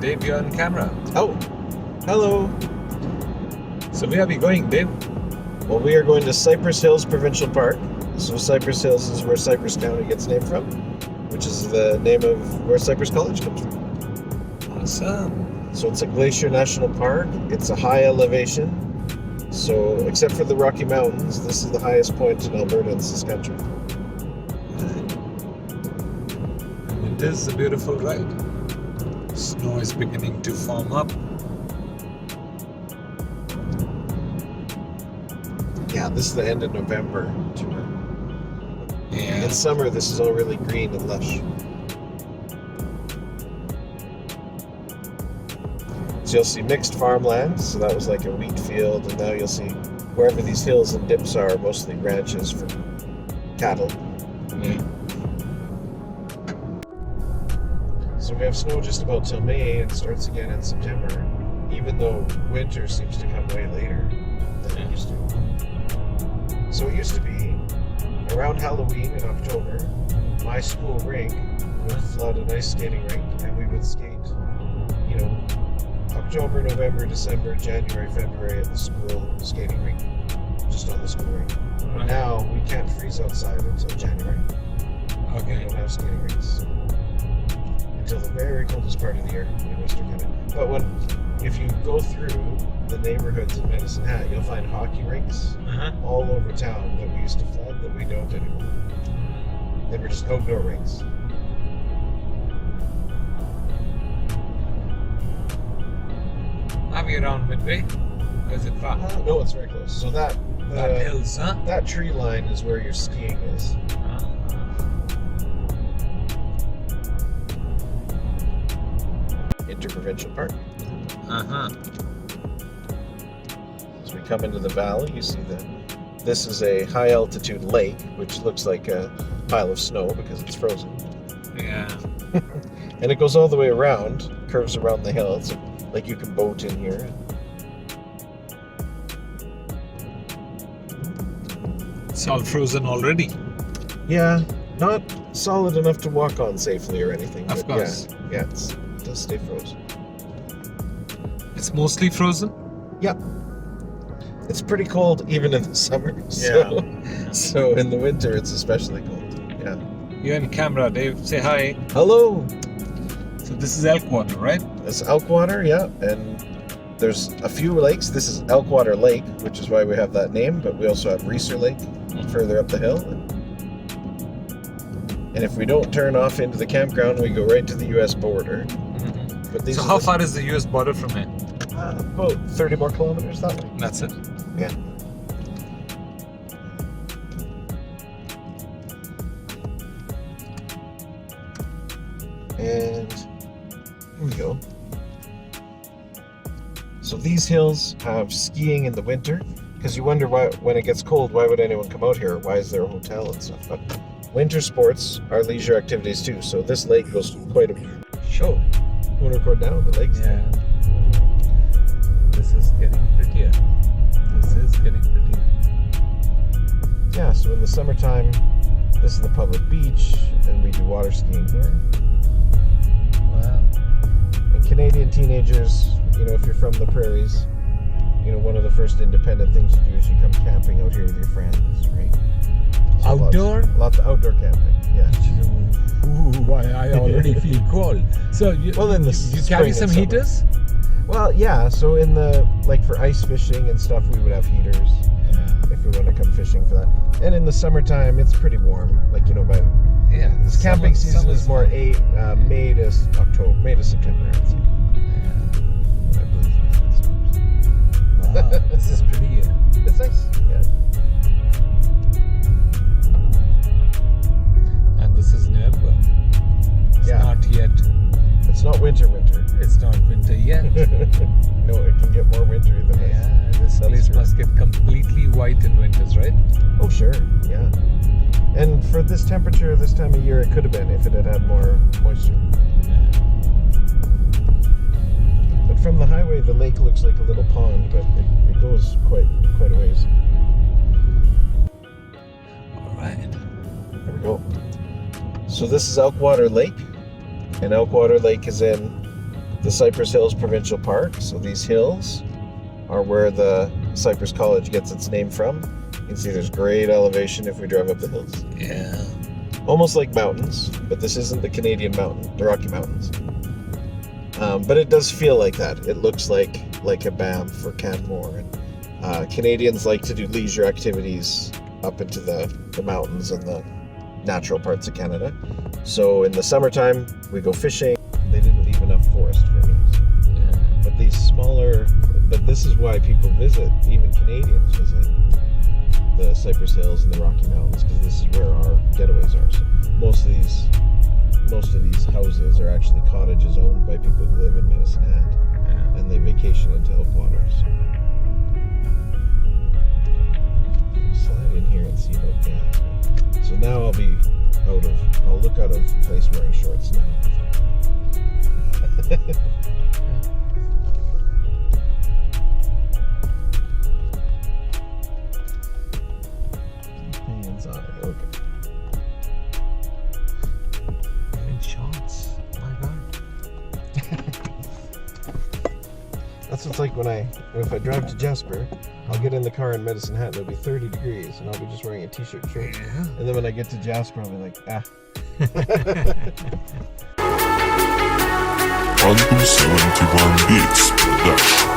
Dave, you're on camera. Oh, hello. So where are we going, Dave? Well, we are going to Cypress Hills Provincial Park. So Cypress Hills is where Cypress County gets named from, which is the name of where Cypress College comes from. Awesome. So it's a glacier national park. It's a high elevation. So except for the Rocky Mountains, this is the highest point in Alberta and Saskatchewan. It is a beautiful ride. Snow is beginning to form up. Yeah, this is the end of November. Yeah. In summer, this is all really green and lush. So you'll see mixed farmland. So that was like a wheat field, and now you'll see wherever these hills and dips are, mostly ranches for cattle. Yeah. So we have snow just about till May, and starts again in September, even though winter seems to come way later than it used to. So it used to be around Halloween in October, my school rink would flood an ice skating rink, and we would skate, October, November, December, January, February at the school skating rink, just on the school rink. But now we can't freeze outside until January. Okay. We don't have skating rinks until the very coldest part of the year in Western Canada. But if you go through the neighborhoods in Medicine Hat, you'll find hockey rinks all over town that we used to flood that we don't anymore. They were just outdoor rinks. Are we around Midway? Or is it far? No, it's very close. So that hills, huh? that tree line is where your skiing is. Interprovincial Park. As we come into the valley, you see that this is a high altitude lake, which looks like a pile of snow because it's frozen. Yeah. And it goes all the way around, curves around the hill. It's like you can boat in here. It's all frozen already. Yeah, not solid enough to walk on safely or anything. Of course. Yeah, it does stay frozen. It's mostly frozen? Yep. It's pretty cold even in the summer. So in the winter, it's especially cold. Yeah. You're in camera, Dave. Say hi. Hello. So this is Elkwater, right? It's Elkwater, yeah. And there's a few lakes. This is Elkwater Lake, which is why we have that name. But we also have Reeser Lake further up the hill. And if we don't turn off into the campground, we go right to the U.S. border. But So how far is the U.S. border from here? About 30 more kilometers that way. That's it. Yeah. And here we go. So these hills have skiing in the winter, because you wonder why, when it gets cold, why would anyone come out here? Why is there a hotel and stuff? But winter sports are leisure activities too. So this lake goes quite a show. You want to record now? The lakes? Yeah. This is getting prettier. Yeah, so in the summertime, this is the public beach, and we do water skiing here. Wow. And Canadian teenagers, if you're from the prairies, one of the first independent things you do is you come camping out here with your friends, right? So Outdoor? Lots of outdoor camping, yeah. Ooh, I already feel cold. So you carry some heaters? Well, yeah, so for ice fishing and stuff, we would have heaters. If we want to come fishing for that. And in the summertime, it's pretty warm. This camping season is more May to September, I'd say. I believe. Wow, this is pretty. It's nice. Yeah. And this is November. It's not yet. It's not winter. It's not winter yet. No, it can get more wintry than this. Yeah, this place must get completely white in winters, right? Oh, sure. Yeah. And for this temperature, this time of year, it could have been if it had more moisture. But from the highway, the lake looks like a little pond, but it goes quite a ways. All right. There we go. So this is Elkwater Lake, and Elkwater Lake is in the Cypress Hills Provincial Park. So these hills are where the Cypress College gets its name from. You can see there's great elevation if we drive up the hills. Yeah. Almost like mountains, but this isn't the Canadian mountain, the Rocky Mountains. But it does feel like that. It looks like a Banff or Canmore. And Canadians like to do leisure activities up into the mountains and the natural parts of Canada. So in the summertime, we go fishing. They didn't leave enough forest for me. Yeah. But these smaller, but this is why people visit, even Canadians visit the Cypress Hills and the Rocky Mountains, because this is where our getaways are. So most of these houses are actually cottages owned by people who live in Medicine Hat, Yeah. and they vacation into Elkwaters. Slide in here and see about gas. So now I'll look out of place wearing shorts now. Hands on it, okay. In shots. My God. That's what's like if I drive to Jasper, I'll get in the car in Medicine Hat and it'll be 30 degrees and I'll be just wearing a t-shirt shirt. Yeah. And then when I get to Jasper, I'll be like, On 71 Beats Production.